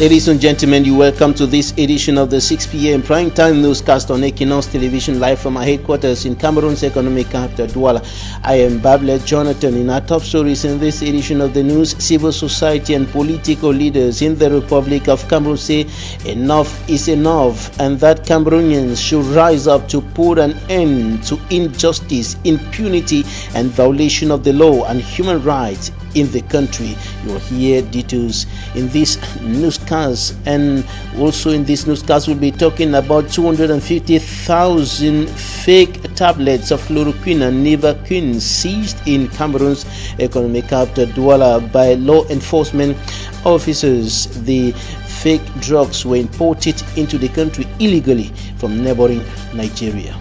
Ladies and gentlemen, you welcome to this edition of the 6 p.m. prime time newscast on Equinoxe Television, live from our headquarters in Cameroon's economic capital, Douala. I am Bablet Jonathan. In our top stories in this edition of the news, civil society and political leaders in the Republic of Cameroon say enough is enough and that Cameroonians should rise up to put an end to injustice, impunity, and violation of the law and human rights in the country. You will hear details in this newscast, and also in this newscast we'll be talking about 250,000 fake tablets of chloroquine and nevaquine seized in Cameroon's economic capital Douala by law enforcement officers. The fake drugs were imported into the country illegally from neighboring Nigeria.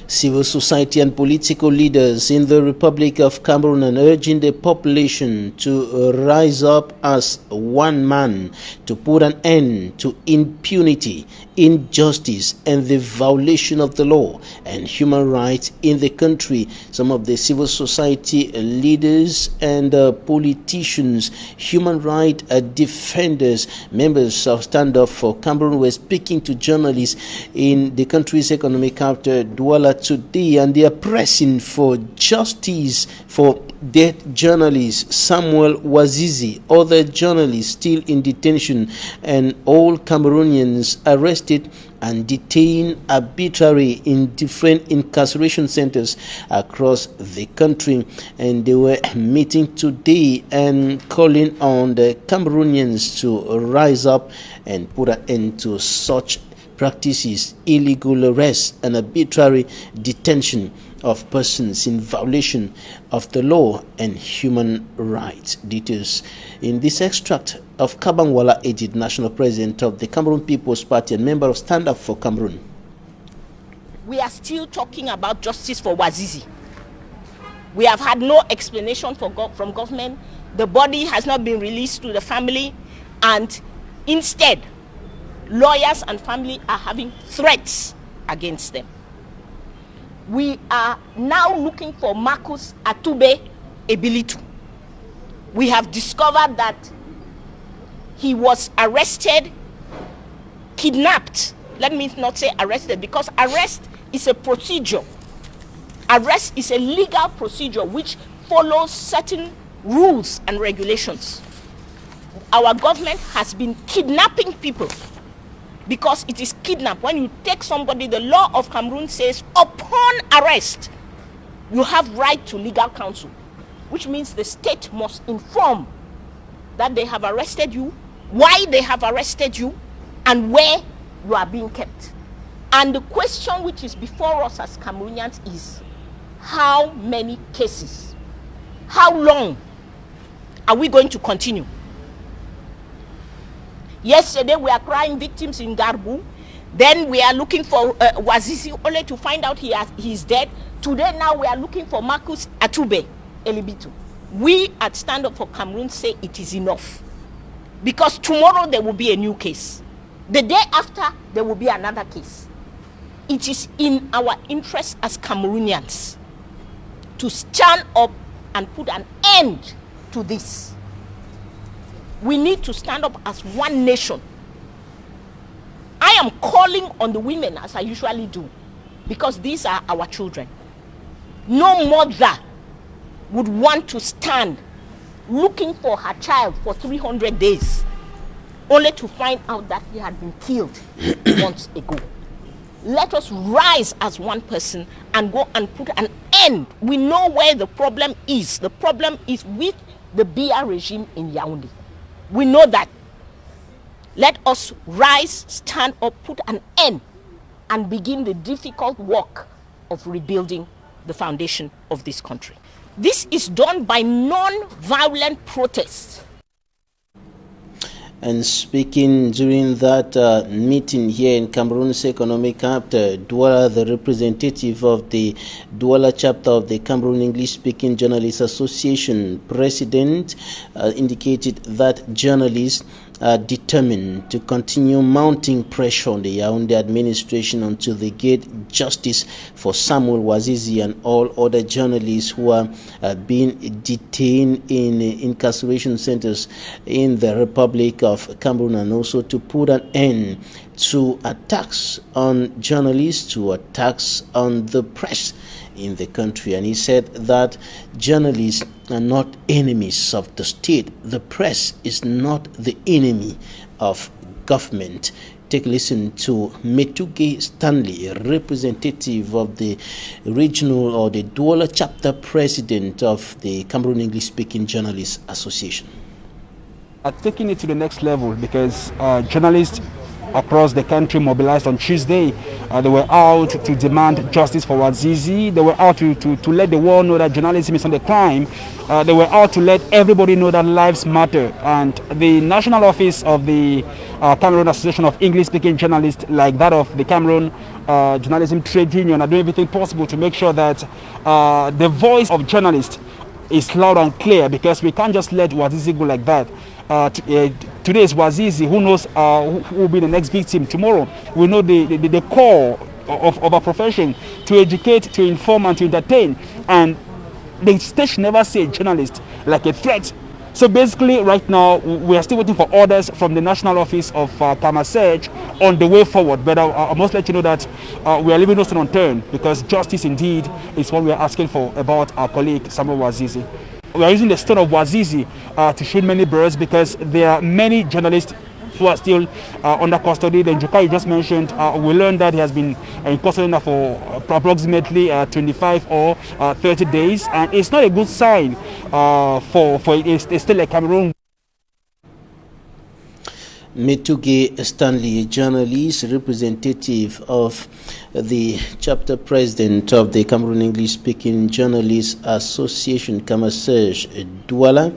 Civil society and political leaders in the Republic of Cameroon are urging the population to rise up as one man to put an end to impunity, injustice, and the violation of the law and human rights in the country. Some of the civil society leaders and politicians, human rights defenders, members of Stand Up for Cameroon were speaking to journalists in the country's economic capital, Douala, today, and they are pressing for justice for dead journalist Samuel Wazizi, other journalists still in detention, and all Cameroonians arrested and detained arbitrarily in different incarceration centers across the country. And they were meeting today and calling on the Cameroonians to rise up and put an end to such practices, illegal arrest and arbitrary detention of persons in violation of the law and human rights. Details in this extract of Kabangwala Ejid, National President of the Cameroon People's Party and member of Stand Up for Cameroon. We are still talking about justice for Wazizi. We have had no explanation from government. The body has not been released to the family, and instead lawyers and family are having threats against them. We are now looking for Marcus Atube Ebilitu. We have discovered that he was arrested, kidnapped. Let me not say arrested, because arrest is a procedure. Arrest is a legal procedure which follows certain rules and regulations. Our government has been kidnapping people, because it is kidnap. When you take somebody, the law of Cameroon says upon arrest, you have right to legal counsel, which means the state must inform that they have arrested you, why they have arrested you, and where you are being kept. And the question which is before us as Cameroonians is, how many cases? How long are we going to continue? Yesterday we are crying victims in Garbu. Then we are looking for Wazizi, only to find out he's dead. Today now we are looking for Marcus Atube Elibitu. We at Stand Up for Cameroon say it is enough, because tomorrow there will be a new case. The day after there will be another case. It is in our interest as Cameroonians to stand up and put an end to this. We need to stand up as one nation. I am calling on the women, as I usually do, because these are our children. No mother would want to stand looking for her child for 300 days only to find out that he had been killed months ago. Let us rise as one person and go and put an end. We know where the problem is. The problem is with the BR regime in Yaoundé. We know that. Let us rise, stand up, put an end, and begin the difficult work of rebuilding the foundation of this country. This is done by non-violent protests. And speaking during that meeting here in Cameroon's economic capital, Douala, the representative of the Douala chapter of the Cameroon English-speaking Journalists Association president, indicated that journalists are determined to continue mounting pressure on the Yaoundé administration until they get justice for Samuel Wazizi and all other journalists who are being detained in incarceration centers in the Republic of Cameroon, and also to put an end to attacks on journalists, to attacks on the press in the country. And he said that journalists are not enemies of the state. The press is not the enemy of government. Take a listen to Metuge Stanley, a representative of the regional or the Douala chapter president of the Cameroon English-speaking Journalists Association. Taking it to the next level, because journalists across the country mobilized on Tuesday. They were out to demand justice for Wazizi. They were out to let the world know that journalism is not a crime. They were out to let everybody know that lives matter. And the national office of the Cameroon Association of English-speaking Journalists, like that of the Cameroon Journalism Trade Union, are doing everything possible to make sure that the voice of journalists is loud and clear, because we can't just let Wazizi go like that. Today is Wazizi. Who knows who will be the next victim tomorrow? We know the core of our profession, to educate, to inform, and to entertain. And the state should never see a journalist like a threat. So basically, right now, we are still waiting for orders from the national office of Kamasej on the way forward. But I must let you know that we are leaving no stone unturned, because justice indeed is what we are asking for about our colleague Samuel Wazizi. We are using the stone of Wazizi to shoot many birds, because there are many journalists who are still under custody. The Njuka you just mentioned, we learned that he has been in custody now for approximately 25 or 30 days, and it's not a good sign for a state like Cameroon. Metuge Stanley, a journalist, representative of the chapter president of the Cameroon English-speaking Journalists Association, Kamasej Douala,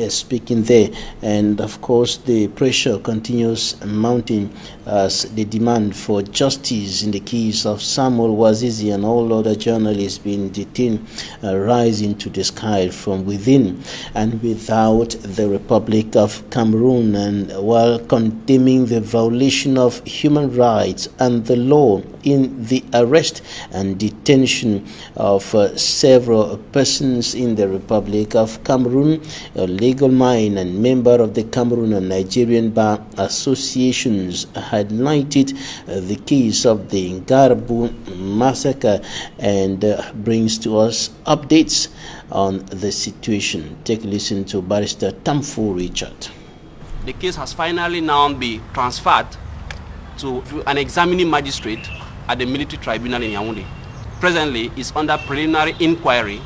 speaking there. And of course, the pressure continues mounting as the demand for justice in the case of Samuel Wazizi and all other journalists being detained rising to the sky from within and without the Republic of Cameroon. And while condemning the violation of human rights and the law in the arrest and detention of several persons in the Republic of Cameroon, a legal mind and member of the Cameroon and Nigerian Bar Associations highlighted the case of the Ngarbu massacre and brings to us updates on the situation. Take a listen to Barrister Tamfu Richard. The case has finally now been transferred to an examining magistrate at the military tribunal in Yaoundé. Presently, it's under preliminary inquiry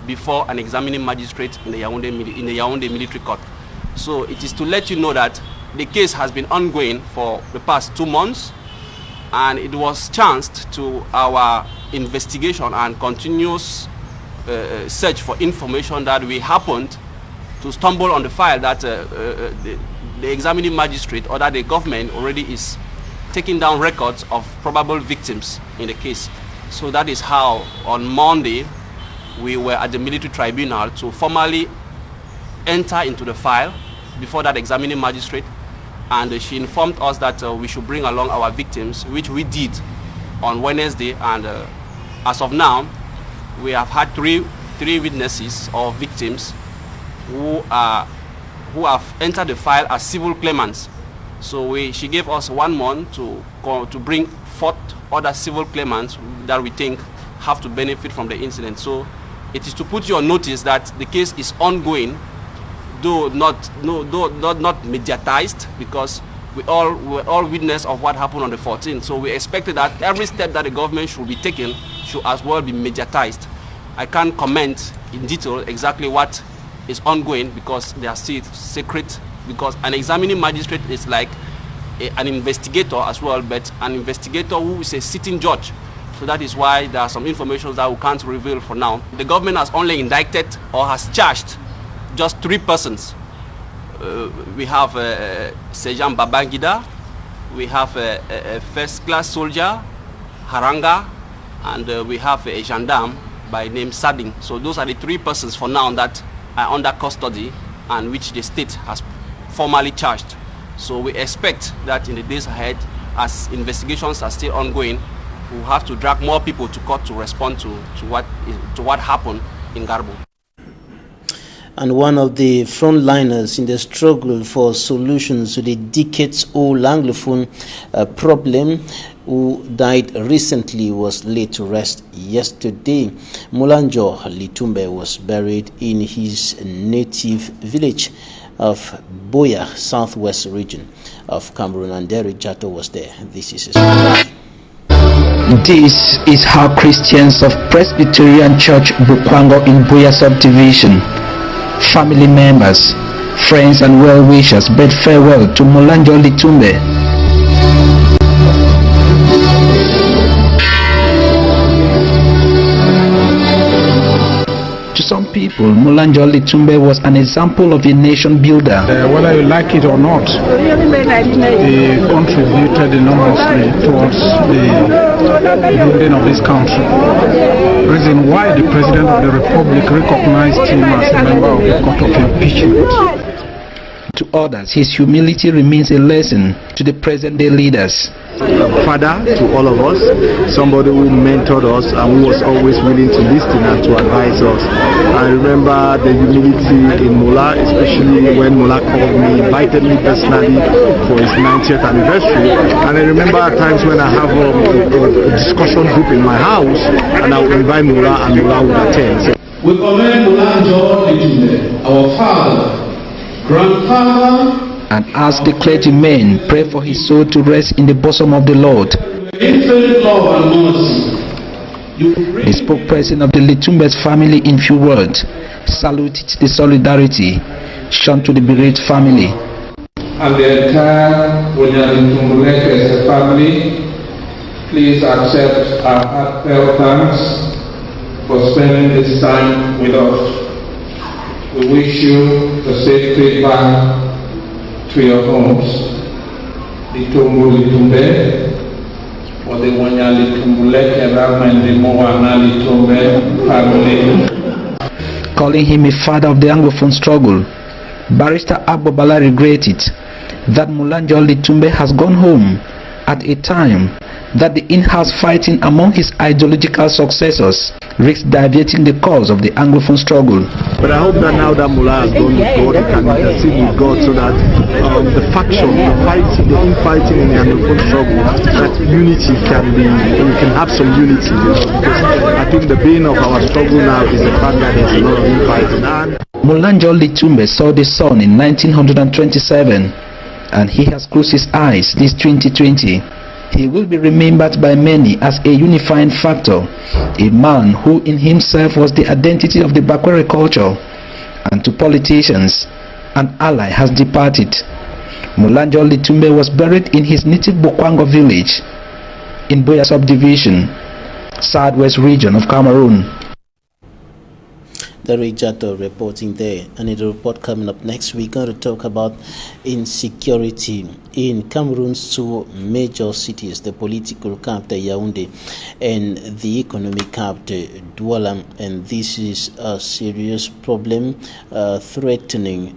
before an examining magistrate in the Yaoundé military court. So it is to let you know that the case has been ongoing for the past 2 months, and it was chanced to our investigation and continuous search for information that we happened to stumble on the file that the examining magistrate or that the government already is taking down records of probable victims in the case. So that is how on Monday we were at the military tribunal to formally enter into the file before that examining magistrate, and she informed us that we should bring along our victims, which we did on Wednesday. And as of now, we have had three witnesses or victims who have entered the file as civil claimants. So she gave us 1 month to bring 4 other civil claimants that we think have to benefit from the incident. So it is to put you on notice that the case is ongoing, though not mediatized, because we all witness of what happened on the 14th. So we expected that every step that the government should be taking should as well be mediatized. I can't comment in detail exactly what is ongoing because they are still secret, because an examining magistrate is like an investigator as well, but an investigator who is a sitting judge. So that is why there are some information that we can't reveal for now. The government has only indicted or has charged just 3 persons. We have Sergeant Babangida, we have a first-class soldier, Haranga, and we have a gendarme by name Sading. So those are the 3 persons for now that are under custody and which the state has formally charged. So we expect that in the days ahead, as investigations are still ongoing, we'll have to drag more people to court to respond to what happened in Garbu. And one of the frontliners in the struggle for solutions to the decades-old Anglophone problem, who died recently, was laid to rest yesterday. Mulanjo Litumbe was buried in his native village of Boya, southwest region of Cameroon, and Derek Jato was there. This is his story. This is how Christians of Presbyterian Church Bukwango in Boya subdivision, family members, friends and well-wishers bid farewell to Mulanjo Litumbe. To some people, Mulanjo Litumbe was an example of a nation builder. Whether you like it or not, he contributed enormously towards the building of this country. Reason why the President of the Republic recognized him as a member of the Court of Impeachment. To others, his humility remains a lesson to the present-day leaders. Father to all of us, somebody who mentored us and who was always willing to listen and to advise us. I remember the humility in Mula, especially when Mula called me, invited me personally for his 90th anniversary. And I remember at times when I have a discussion group in my house and I would invite Mula and Mula would attend. So, we commend Mulanjo Litumbe, our father, grandfather, and ask the clergymen pray for his soul to rest in the bosom of the Lord. Infinite love and mercy. The spokesperson of the Litumbe's family, in few words, saluted the solidarity shown to the bereaved family. And the entire Litumbe family, please accept our heartfelt thanks for spending this time with us. We wish you a safe trip back to your homes. Litumbe, or the Wanya Litumbuleke Rama and the Moana Litumbe family. Calling him a father of the Anglophone struggle, Barrister Agbobala regretted that Mulanjo Litumbe has gone home at a time that the in-house fighting among his ideological successors risks diverting the cause of the Anglophone struggle. but I hope that now that Mula has gone with God, he can intercede with God so that the faction, the infighting in the Anglophone struggle, that unity can be, we can have some unity, because I think the bane of our struggle now is the fact that there's a lot of infighting. And Mulanjo Litumbe saw the sun in 1927, and he has closed his eyes this 2020. He will be remembered by many as a unifying factor, a man who in himself was the identity of the Bakwere culture, and to politicians, an ally has departed. Mulanjo Litumbe was buried in his native Bukwango village in Boya subdivision, southwest region of Cameroon. Derek Jato reporting there, and in the report coming up next week, we're going to talk about insecurity in Cameroon's two major cities, the political capital Yaoundé and the economic capital Douala, and this is a serious problem threatening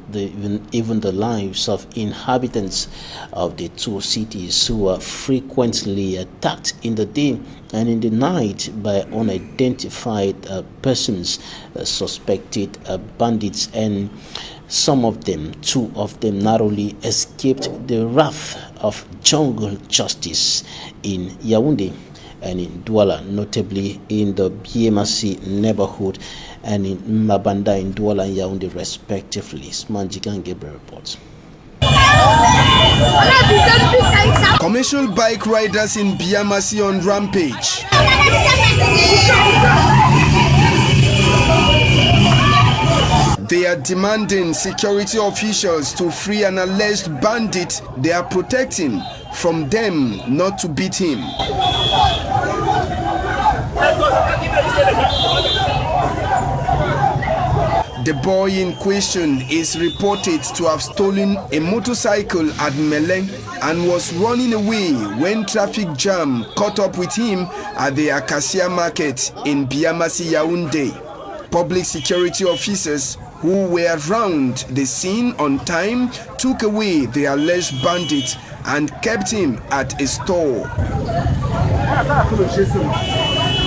even the lives of inhabitants of the two cities, who are frequently attacked in the day and in the night by unidentified persons, suspected bandits, and two of them narrowly escaped the wrath of jungle justice in Yaoundé and in Douala, notably in the BMC neighborhood and in Mabanda in Douala and Yaoundé respectively. Smanjikan Gabriel reports. Commercial bike riders in BMC on rampage. They are demanding security officials to free an alleged bandit they are protecting from them not to beat him. The boy in question is reported to have stolen a motorcycle at Meleng and was running away when traffic jam caught up with him at the Acacia market in Biamasi, Yaoundé. Public security officers who were around the scene on time took away the alleged bandit and kept him at a store.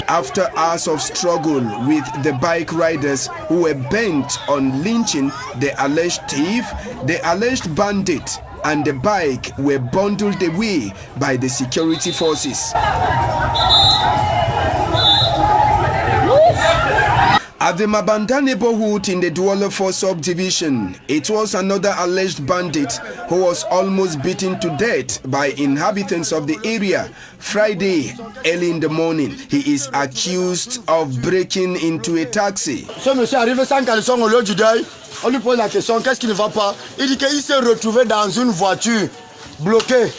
After hours of struggle with the bike riders who were bent on lynching the alleged thief, the alleged bandit and the bike were bundled away by the security forces. At the Mabanda neighborhood in the Duolofo subdivision, it was another alleged bandit who was almost beaten to death by inhabitants of the area Friday early in the morning. He is accused of breaking into a taxi. Ce monsieur arrive sans caleçon au lieu du deuil. On lui pose la question, qu'est-ce qui ne va pas? Il dit qu'il s'est retrouvé dans une voiture bloquée.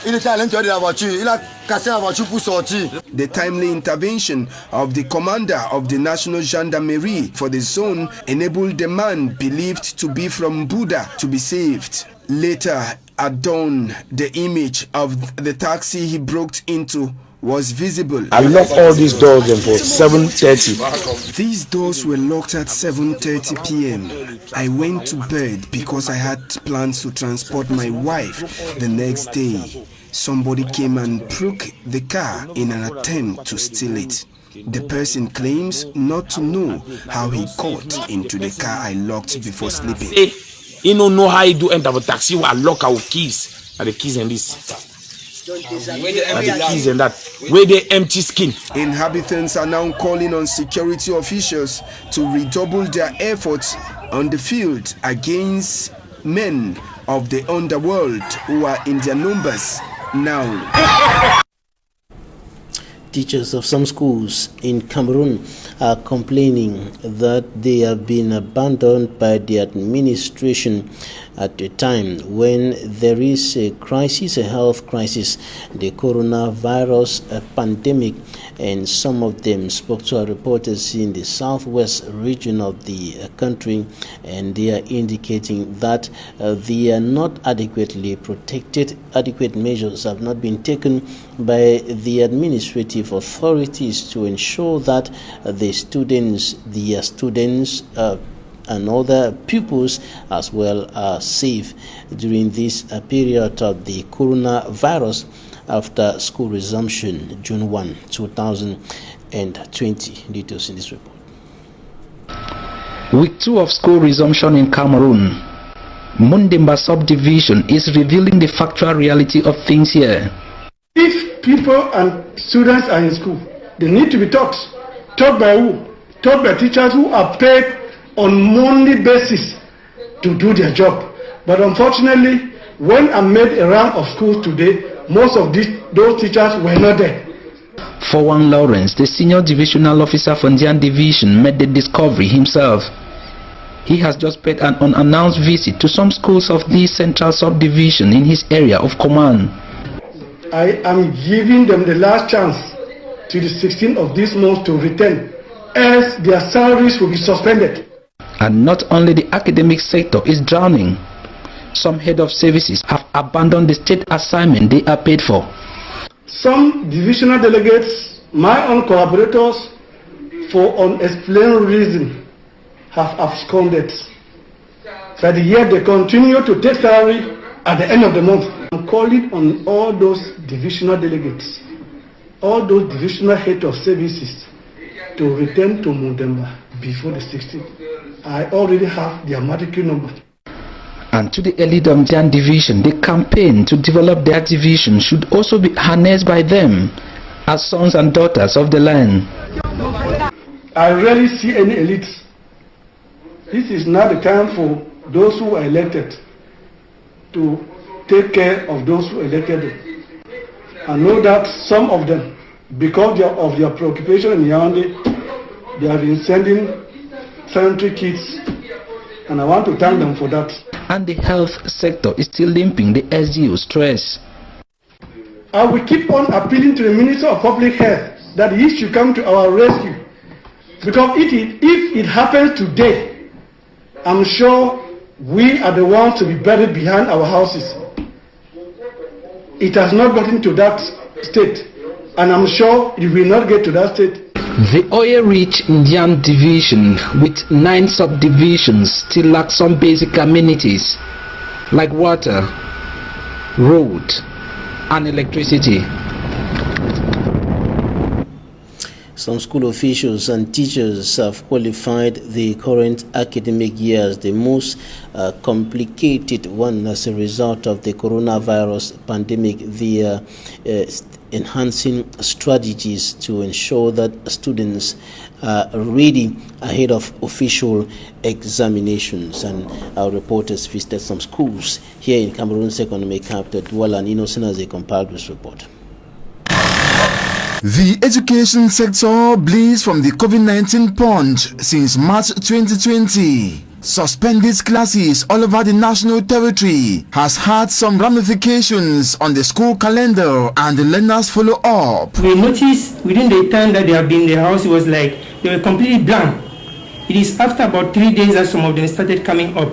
Il était à l'intérieur de la voiture. Il a cassé la voiture pour sortir. The timely intervention of the commander of the National Gendarmerie for the zone enabled the man believed to be from Buda to be saved. Later at dawn, the image of the taxi he broke into was visible. I locked all these doors for 7:30. These doors were locked at 7:30 p.m. I went to bed because I had plans to transport my wife the next day. Somebody came and broke the car in an attempt to steal it. The person claims not to know how he got into the car I locked before sleeping. Hey, you don't know how you do enter a taxi where I lock our keys. And the keys and this. And the keys and that. Where they empty skin. Inhabitants are now calling on security officials to redouble their efforts on the field against men of the underworld who are in their numbers now. Teachers of some schools in Cameroon are complaining that they have been abandoned by the administration at a time when there is a crisis, a health crisis, the coronavirus pandemic, and some of them spoke to our reporters in the southwest region of the country, and they are indicating that they are not adequately protected. Adequate measures have not been taken by the administrative authorities to ensure that the students, their students, and other pupils as well are safe during this period of the coronavirus after school resumption June 1, 2020. Details in this report. Week 2 of school resumption in Cameroon, Mundimba subdivision is revealing the factual reality of things here. If people and students are in school, they need to be taught. Taught by who? Taught by teachers who are paid on monthly basis to do their job. But unfortunately, when I made a round of schools today, most of those teachers were not there. For one Lawrence, the senior divisional officer from Ndian Division, made the discovery himself. He has just paid an unannounced visit to some schools of the central subdivision in his area of command. I am giving them the last chance to the 16th of this month to return, else their salaries will be suspended. And not only the academic sector is drowning, some head of services have abandoned the state assignment they are paid for. Some divisional delegates, my own collaborators, for unexplained reason, have absconded. But yet they continue to take salary at the end of the month. I'm calling on all those divisional delegates, all those divisional heads of services to return to Mundemba before the 16th. I already have their matricule number. And to the elite of Ndian Division, the campaign to develop their division should also be harnessed by them as sons and daughters of the land. I rarely see any elites. This is not the time for those who are elected to take care of those who elected them. I know that some of them, because of their preoccupation in Yaoundé, they have been sending sanitary kits, and I want to thank them for that. And the health sector is still limping the SGO stress. I will keep on appealing to the Minister of Public Health that he should come to our rescue, because if it happens today, I'm sure we are the ones to be buried behind our houses. It has not gotten to that state, and I'm sure it will not get to that state. The oil-rich Indian division, with 9 subdivisions, still lacks some basic amenities like water, road, and electricity. Some school officials and teachers have qualified the current academic year as the most complicated one as a result of the coronavirus pandemic. They are enhancing strategies to ensure that students are ready ahead of official examinations. And our reporters visited some schools here in Cameroon's economic capital, Douala, and Innocent, as they compiled this report. The education sector bleeds from the COVID-19 punch since March 2020. Suspended classes all over the national territory has had some ramifications on the school calendar, and the learners follow up. We noticed within the time that they have been in the house, it was like they were completely blank. It is after about 3 days that some of them started coming up.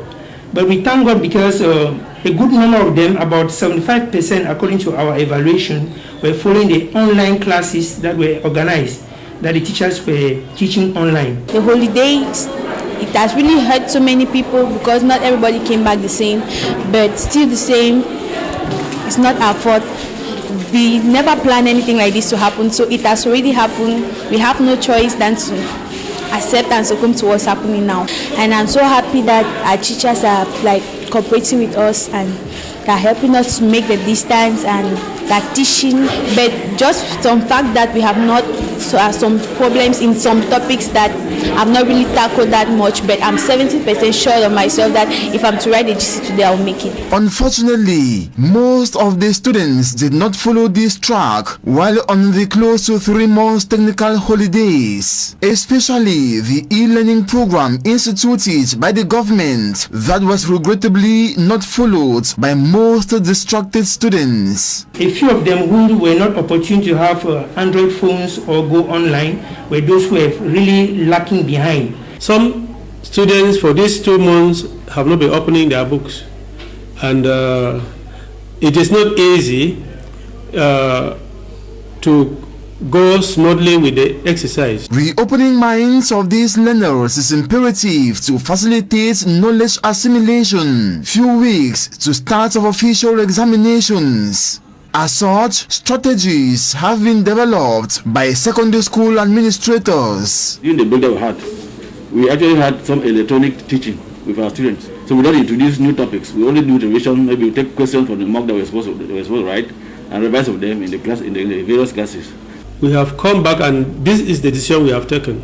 But we thank God because a good number of them, about 75% according to our evaluation, were following the online classes that were organized, that the teachers were teaching online. The holidays, it has really hurt so many people because not everybody came back the same, but still the same. It's not our fault. We never planned anything like this to happen, so it has already happened. We have no choice than to accept and succumb to what's happening now. And I'm so happy that our teachers are like cooperating with us and are helping us to make the distance and that teaching. But just some fact that we have not some problems in some topics that I've not really tackled that much, but I'm 70% sure of myself that if I'm to write the GC today, I'll make it. Unfortunately, most of the students did not follow this track while on the close to 3 months technical holidays, especially the e-learning program instituted by the government that was regrettably not followed by most distracted students. A few of them who were not opportune to have Android phones or go online were those who were really lacking behind. Some students for these 2 months have not been opening their books, and it is not easy to go smoothly with the exercise. Reopening minds of these learners is imperative to facilitate knowledge assimilation. Few weeks to start of official examinations. As such, strategies have been developed by secondary school administrators. During the break that we had, we actually had some electronic teaching with our students. So we don't introduce new topics. We only do revision. Maybe we take questions from the mock that we're supposed to write and revise of them in the class, in the various classes. We have come back, and this is the decision we have taken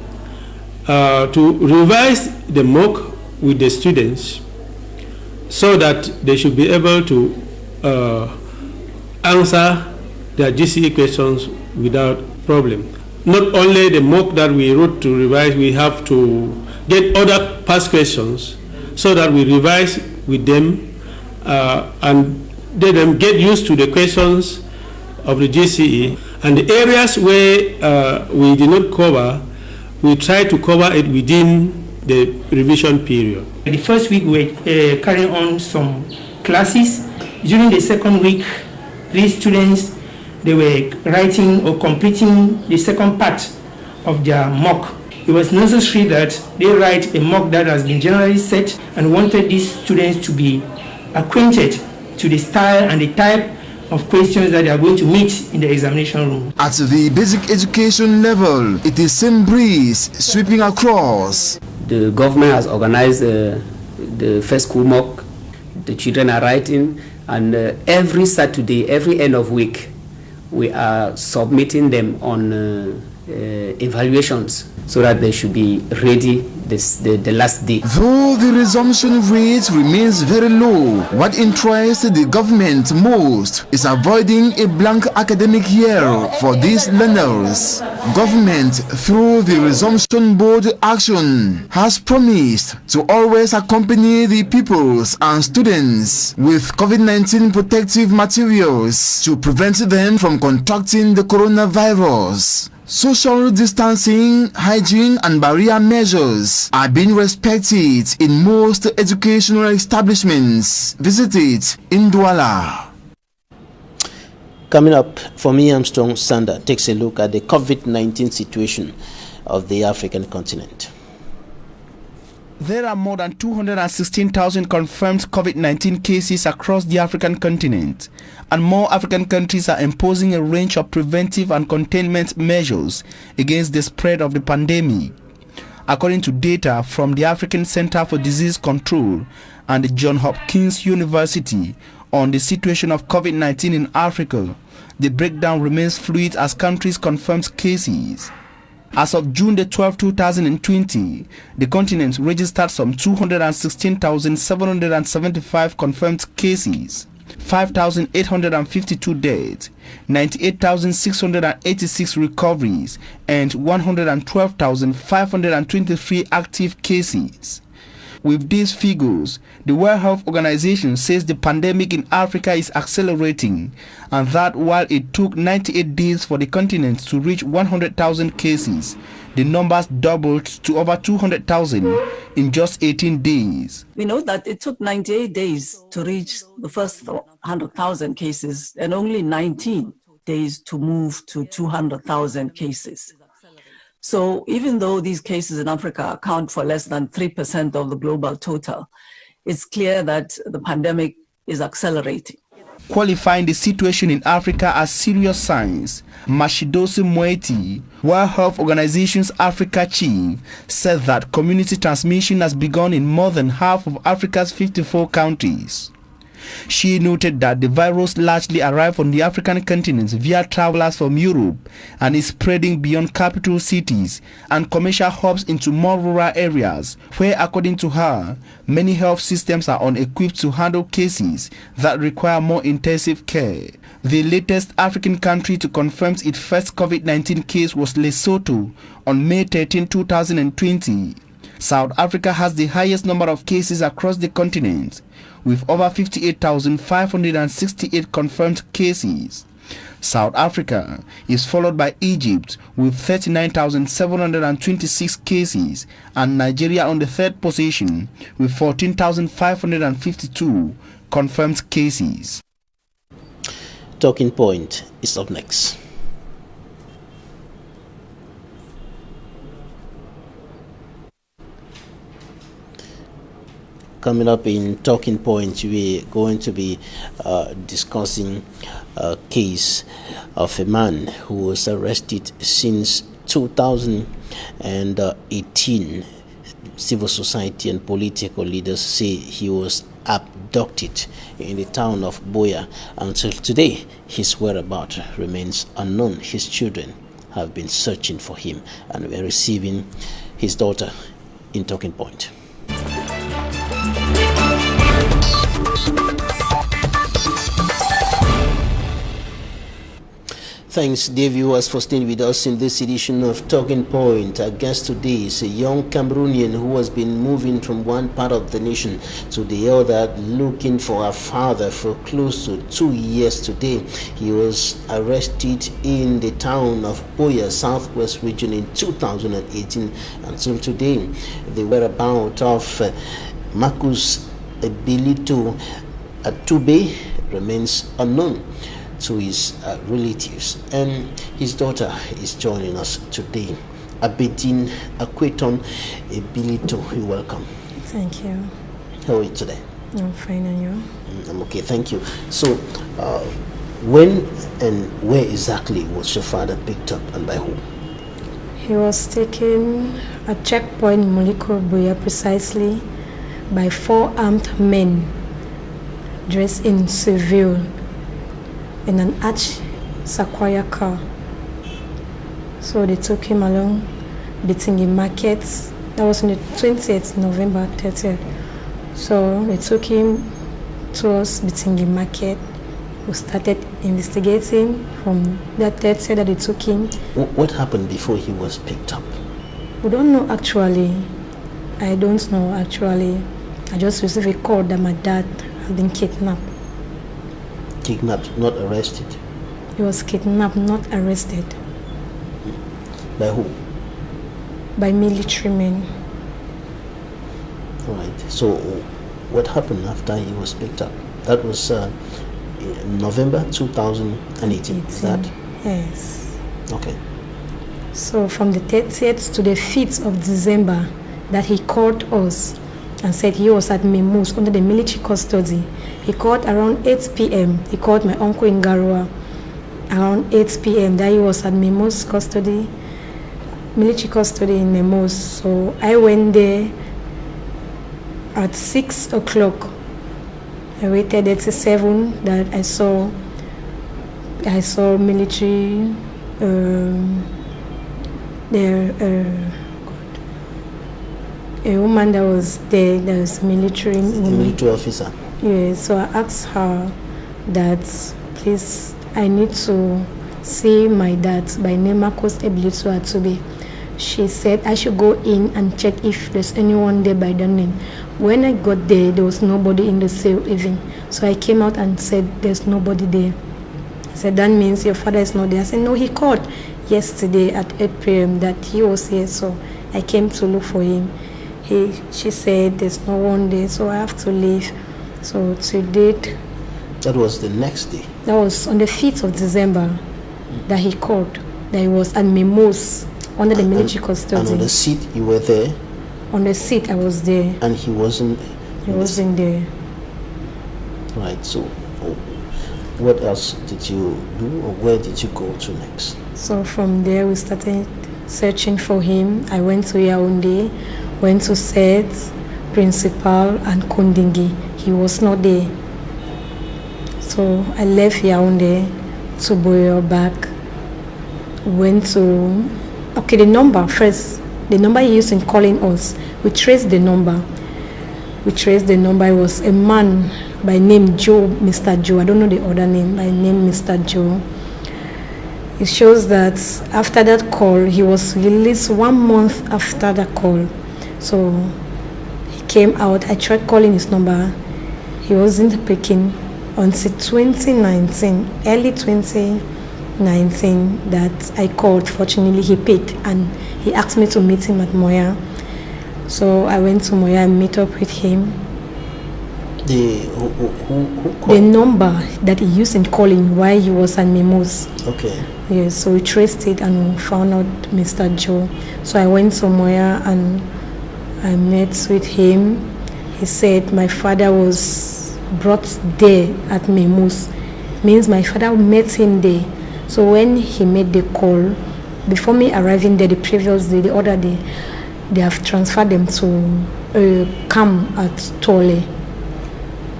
to revise the mock with the students so that they should be able to answer their GCE questions without problem. Not only the mock that we wrote to revise, we have to get other past questions so that we revise with them and let them get used to the questions of the GCE. And the areas where we did not cover, we try to cover it within the revision period. The first week we were carrying on some classes. During the second week, these students, they were writing or completing the second part of their mock. It was necessary that they write a mock that has been generally set, and wanted these students to be acquainted to the style and the type of questions that they are going to meet in the examination room. At the basic education level, it is same breeze sweeping across. The government has organized the first school mock. The children are writing, and every Saturday, every end of week, we are submitting them on evaluations so that they should be ready the last day. Though the resumption rate remains very low, what interests the government most is avoiding a blank academic year for these learners. Government, through the Resumption Board action, has promised to always accompany the pupils and students with COVID-19 protective materials to prevent them from contracting the coronavirus. Social distancing, hygiene and barrier measures are being respected in most educational establishments visited in Douala. Coming up, for me, Armstrong Sander takes a look at the COVID-19 situation. of the African continent. There are more than 216,000 confirmed COVID-19 cases across the African continent, and more African countries are imposing a range of preventive and containment measures against the spread of the pandemic. According to data from the African Center for Disease Control and the Johns Hopkins University on the situation of COVID-19 in Africa, the breakdown remains fluid as countries confirm cases. As of June the 12th, 2020, the continent registered some 216,775 confirmed cases, 5,852 deaths, 98,686 recoveries, and 112,523 active cases. With these figures, the World Health Organization says the pandemic in Africa is accelerating, and that while it took 98 days for the continent to reach 100,000 cases, the numbers doubled to over 200,000 in just 18 days. We know that it took 98 days to reach the first 100,000 cases and only 19 days to move to 200,000 cases. So even though these cases in Africa account for less than 3% of the global total, it's clear that the pandemic is accelerating. Qualifying the situation in Africa as serious signs, Mashidosi Moeti, World Health Organization's Africa chief, said that community transmission has begun in more than half of Africa's 54 countries. She noted that the virus largely arrived on the African continent via travelers from Europe and is spreading beyond capital cities and commercial hubs into more rural areas where, according to her, many health systems are unequipped to handle cases that require more intensive care. The latest African country to confirm its first COVID-19 case was Lesotho on May 13, 2020. South Africa has the highest number of cases across the continent, with over 58,568 confirmed cases. South Africa is followed by Egypt with 39,726 cases and Nigeria on the third position with 14,552 confirmed cases. Talking Point is up next. Coming up in Talking Point, we're going to be discussing a case of a man who was arrested since 2018. Civil society and political leaders say he was abducted in the town of Buea. Until today, his whereabouts remains unknown. His children have been searching for him, and we're receiving his daughter in Talking Point. Thanks, dear viewers, for staying with us in this edition of Talking Point. Our guest today is a young Cameroonian who has been moving from one part of the nation to the other, looking for a father for close to 2 years today. He was arrested in the town of Buea, Southwest region in 2018. Until today, the whereabouts of Marcus Ebilito Atube remains unknown to his relatives, and his daughter is joining us today. Abedin Akweton Ebilito, you're welcome. Thank you. How are you today? I'm fine, and you? I'm okay, thank you. So, when and where exactly was your father picked up, and by whom? He was taken at checkpoint Moliko Buea precisely by 4 armed men dressed in civil in an Arch Sequoia car. So they took him along the Tingi markets. That was on the 20th, November 30th. So they took him towards the Tingi market. We started investigating from that 30th that they took him. What happened before he was picked up? We don't know actually. I don't know actually. I just received a call that my dad had been kidnapped. Kidnapped, not arrested? He was kidnapped, not arrested. By who? By military men. All right. So what happened after he was picked up? That was November 2018, is that? Yes. Okay. So from the 30th to the 5th of December that he called us and said he was at Memus under the military custody. He called around 8 p.m. He called my uncle in Garua around 8 p.m. that he was at Memus custody, military custody in Memus. So I went there at 6 o'clock. I waited at 7 that I saw military a woman that was there, that was military woman. Military officer. Yeah, so I asked her that please I need to see my dad by name Marcos Eblitu Atube. She said I should go in and check if there's anyone there by the name. When I got there was nobody in the cell even. So I came out and said there's nobody there. I said that means your father is not there. I said no, he called yesterday at 8 p.m. that he was here, so I came to look for him. She said there's no one there, so I have to leave. So to date, that was the next day. That was on the 5th of December that he called. That he was at Memos under the military custody. And on the seat you were there? On the seat I was there. And he wasn't? He wasn't there. Right. So what else did you do, or where did you go to next? So from there we started searching for him. I went to Yaoundé, went to Seth, Principal and Kondingi. He was not there. So I left Yaoundé to Boyo back. Went to the number first. The number he used in calling us. We traced the number. It was a man by name Joe, Mr. Joe. I don't know the other name. By name Mr. Joe. It shows that after that call, he was released 1 month after the call. So he came out. I tried calling his number. He wasn't picking until 2019, early 2019, that I called. Fortunately, he picked and he asked me to meet him at Moya. So I went to Moya and meet up with him. The number that he used in calling while he was at Memos. Okay. Yes, so we traced it and found out Mr. Joe. So I went to Moya and I met with him. He said my father was brought there at Memos. Means my father met him there. So when he made the call, before me arriving there the previous day, the other day, they have transferred them to a camp at Tole.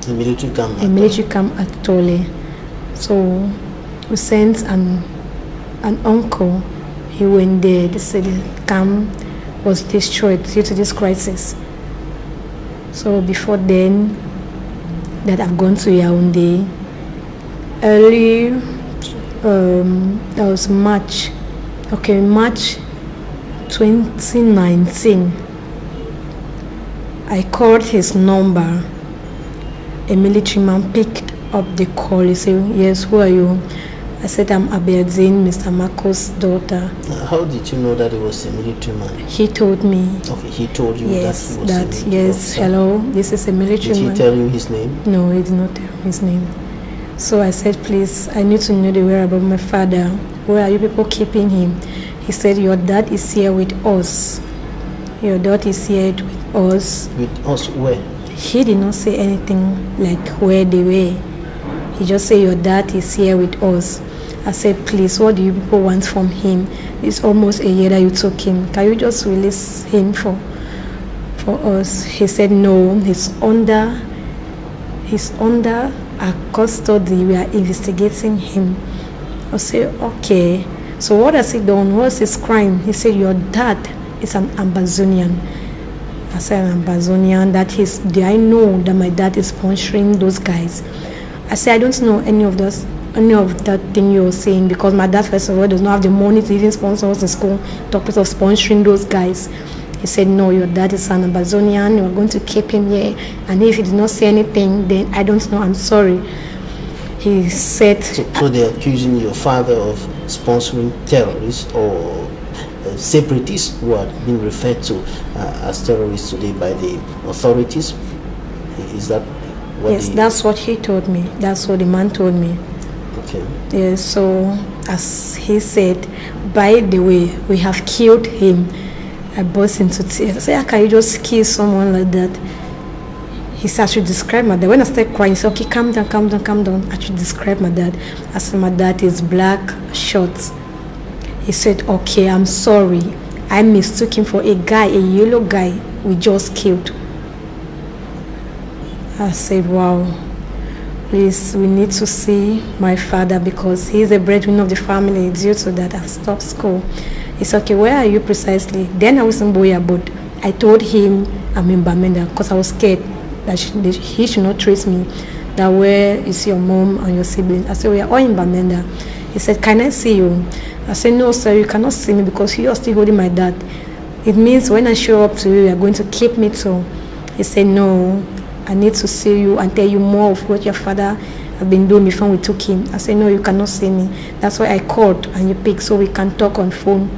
A military camp. A military camp at Tole. So we sent an uncle. He went there. They said the camp was destroyed due to this crisis. So before then, that I've gone to Yaoundé. Early, that was March 2019. I called his number. A military man picked up the call. He said, yes, who are you? I said, I'm Aberdeen, Mr. Marcos' daughter. How did you know that it was a military man? He told me. Okay, he told you yes, that he was a military officer. Hello, this is a military man. Did he tell you his name? No, he did not tell me his name. So I said, please, I need to know the whereabouts of my father. Where are you people keeping him? He said, your dad is here with us. Your dad is here with us. With us where? He did not say anything like where they were. He just said, your dad is here with us. I said, please, what do you people want from him? It's almost a year that you took him. Can you just release him for us? He said, no, he's under our custody. We are investigating him. I said, okay. So what has he done? What's his crime? He said, your dad is an Amazonian. I said, an Amazonian. Do I know that my dad is sponsoring those guys? I said, I don't know any of that thing you're saying, because my dad, first of all, does not have the money to even sponsor us in school. Talk about sponsoring those guys. He said, no, your dad is an Amazonian. You're going to keep him here. And if he did not say anything, then I don't know. I'm sorry. He said... So they're accusing your father of sponsoring terrorists or separatists who are being referred to as terrorists today by the authorities? Is that what? Yes, that's what he told me. That's what the man told me. Okay. Yeah, so as he said, by the way, we have killed him. I burst into tears. I said, how can you just kill someone like that? He said, I should describe my dad. When I started crying, he said, okay, calm down, calm down, calm down. I should describe my dad. I said, my dad is black, short. He said, okay, I'm sorry. I mistook him for a guy, a yellow guy we just killed. I said, wow, please, we need to see my father because he's the breadwinner of the family. Due to that, I've stopped school. He said, okay, where are you precisely? Then I was in Boya, but I told him I'm in Bamenda because I was scared that he should not trace me. That where is your mom and your siblings? I said, we are all in Bamenda. He said, can I see you? I said, no, sir, you cannot see me because you are still holding my dad. It means when I show up to you, you are going to keep me too. He said, no, I need to see you and tell you more of what your father have been doing before we took him. I said, no, you cannot see me. That's why I called and you picked so we can talk on phone.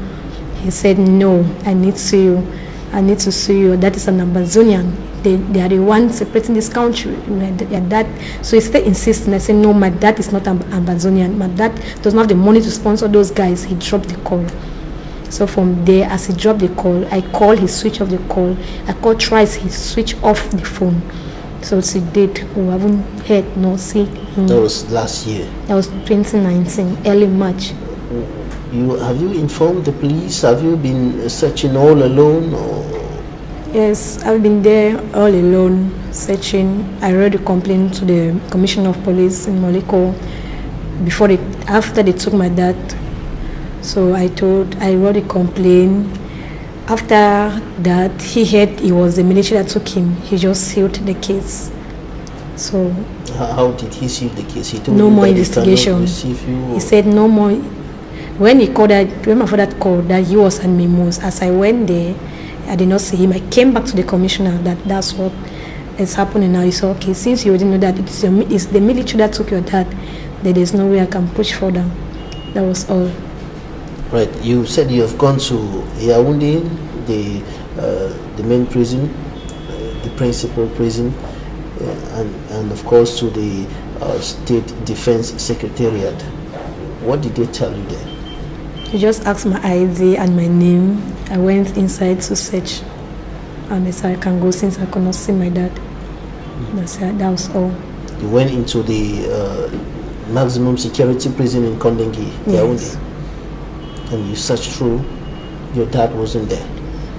He said, no, I need to see you. I need to see you. That is an Amazonian. They are the ones separating this country. Your dad. So he started insisting. I said, no, my dad is not Amazonian. My dad does not have the money to sponsor those guys. He dropped the call. So from there, as he dropped the call, I called, he switched off the call. I called twice, he switched off the phone. So to date, we haven't heard nor seen him. That was last year? That was 2019, early March. Have you informed the police? Have you been searching all alone? Or? Yes, I've been there all alone, searching. I wrote a complaint to the Commissioner of Police in Moliko after they took my dad. So I wrote a complaint. After that, he heard it was the military that took him. He just sealed the case. So how did he seal the case? He told no you more that investigation. He said no more. When my father called that he was at Mimos, as I went there, I did not see him. I came back to the commissioner that's what is happening now. He said, okay, since you didn't know that it's the military that took your dad, then there's no way I can push further. That was all. Right. You said you have gone to Yaoundé, the main prison, the principal prison, and of course to the State Defense Secretariat. What did they tell you there? He just asked my ID and my name. I went inside to search, and they said I can go since I could not see my dad. That was all. You went into the maximum security prison in Kondengi, Yes. Yaoundé, and you searched through. Your dad wasn't there.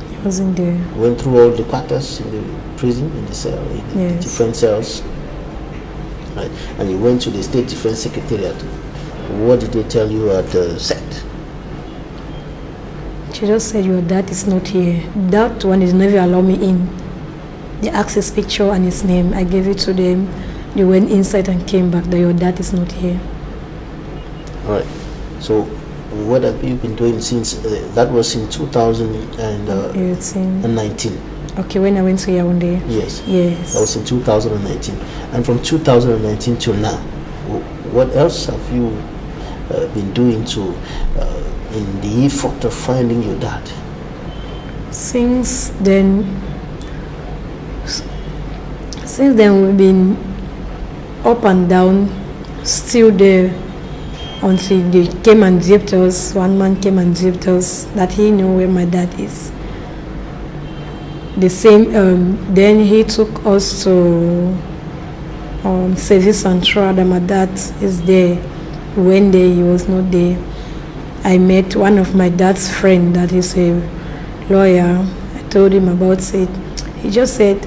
He wasn't there. You went through all the quarters in the prison, in the cell, in the different cells, right? And you went to the State Defense Secretariat. What did they tell you at the set? She just said your dad is not here. That one is never allow me in. They asked his picture and his name. I gave it to them. They went inside and came back that your dad is not here. All right. So what have you been doing since that was in 2019? Okay, when I went to Yaoundé. Yes. Yes. That was in 2019. And from 2019 till now, what else have you been doing to in the effort of finding your dad? Since then we've been up and down, still there, until they came and zipped us. One man came and zipped us that he knew where my dad is. The same, then he took us to Service Central that my dad is there. When he was not there, I met one of my dad's friend that is a lawyer. I told him about it. He just said,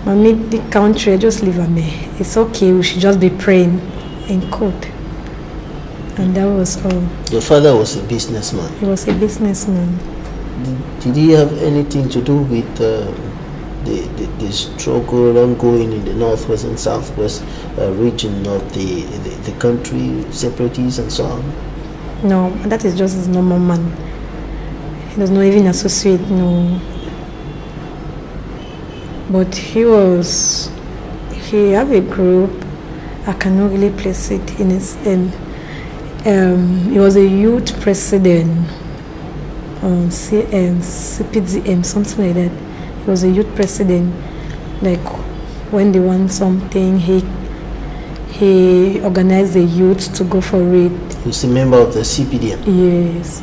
Mommy, the country, just leave me. It's okay, we should just be praying in court. And that was all. Your father was a businessman. He was a businessman. Did he have anything to do with the struggle ongoing in the northwest and southwest region of the country, separatists and so on? No, that is just his normal man. He does not even associate, no. But he had a group. I cannot really place it in his he was a youth president, CPDM, something like that. He was a youth president. Like when they want something, he he organized the youth to go for it. He's a member of the CPDM? Yes.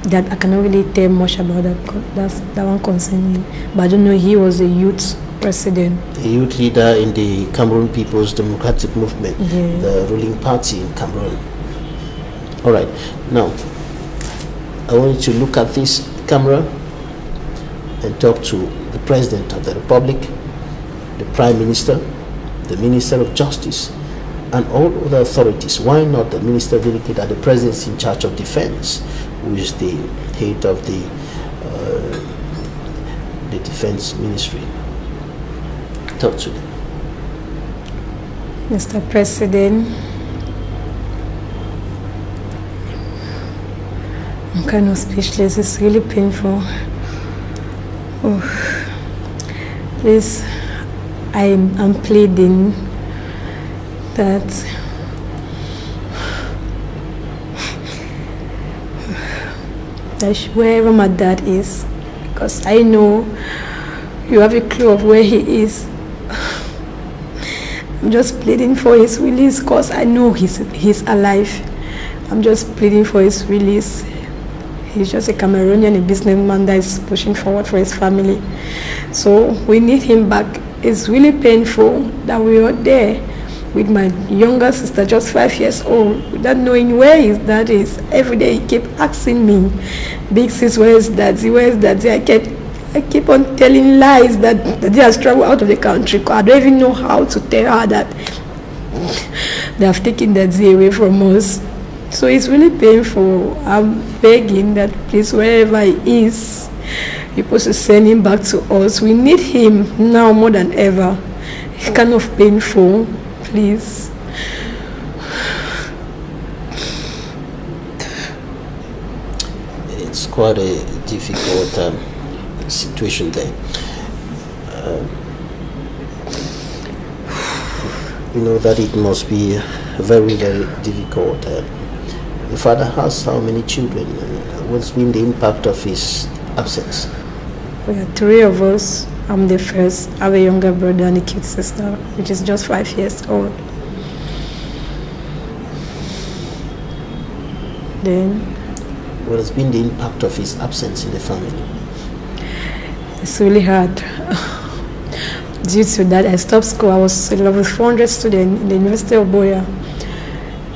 That I cannot really tell much about that. That's that one concerning. But I don't know, he was a youth president. A youth leader in the Cameroon People's Democratic Movement, yes. The ruling party in Cameroon. All right. Now, I want you to look at this camera and talk to the President of the Republic, the Prime Minister, the Minister of Justice, and all other authorities. Why not the Minister dedicated at the President in charge of Defense, who is the head of the Defense Ministry? Talk to them. Mr. President, I'm kind of speechless. It's really painful. Oh. Please, I'm pleading that wherever my dad is, because I know you have a clue of where he is. I'm just pleading for his release because I know he's alive. I'm just pleading for his release. He's just a Cameroonian, a businessman that is pushing forward for his family. So we need him back. It's really painful that we are there with my younger sister, just 5 years old, without knowing where his dad is. Every day he kept asking me, "Big sis, where is daddy? Where is daddy?" I keep on telling lies that they have traveled out of the country. I don't even know how to tell her that they have taken daddy away from us. So it's really painful. I'm begging that please, wherever he is, you're supposed to send him back to us. We need him now more than ever. It's kind of painful. Please. It's quite a difficult situation there. You know that it must be very, very difficult. The father has how many children? What's been the impact of his absence? We are 3 of us. I'm the first. I have a younger brother and a cute sister, which is just 5 years old. Then, what has been the impact of his absence in the family? It's really hard. Due to that, I stopped school. I was a level 400 student in the University of Boya.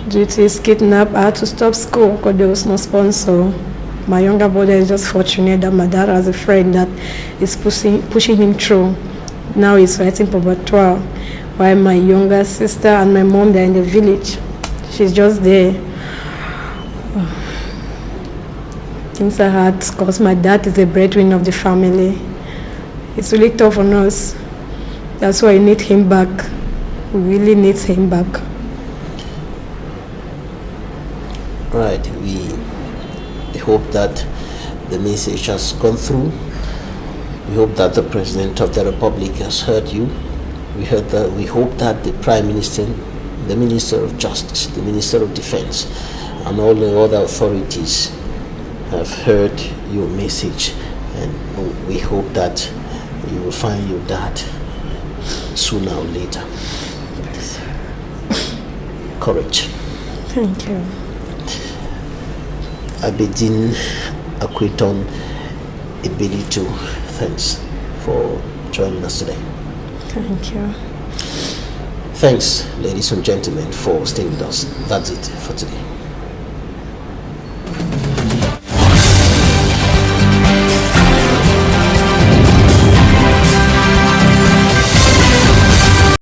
Due to his kidnap, I had to stop school because there was no sponsor. My younger brother is just fortunate that my dad has a friend that is pushing him through. Now he's fighting for Batwa, while my younger sister and my mom, they're in the village. She's just there. Things are hard because my dad is the breadwinner of the family. It's really tough on us. That's why I need him back. We really need him back. Right. We hope that the message has gone through. We hope that the President of the Republic has heard you. We hope that the Prime Minister, the Minister of Justice, the Minister of Defense, and all the other authorities have heard your message, and we hope that you will find your dad sooner or later. Courage. Thank you. Abedin Akwiton Ebelitu, thanks for joining us today. Thank you. Thanks, ladies and gentlemen, for staying with us. That's it for today.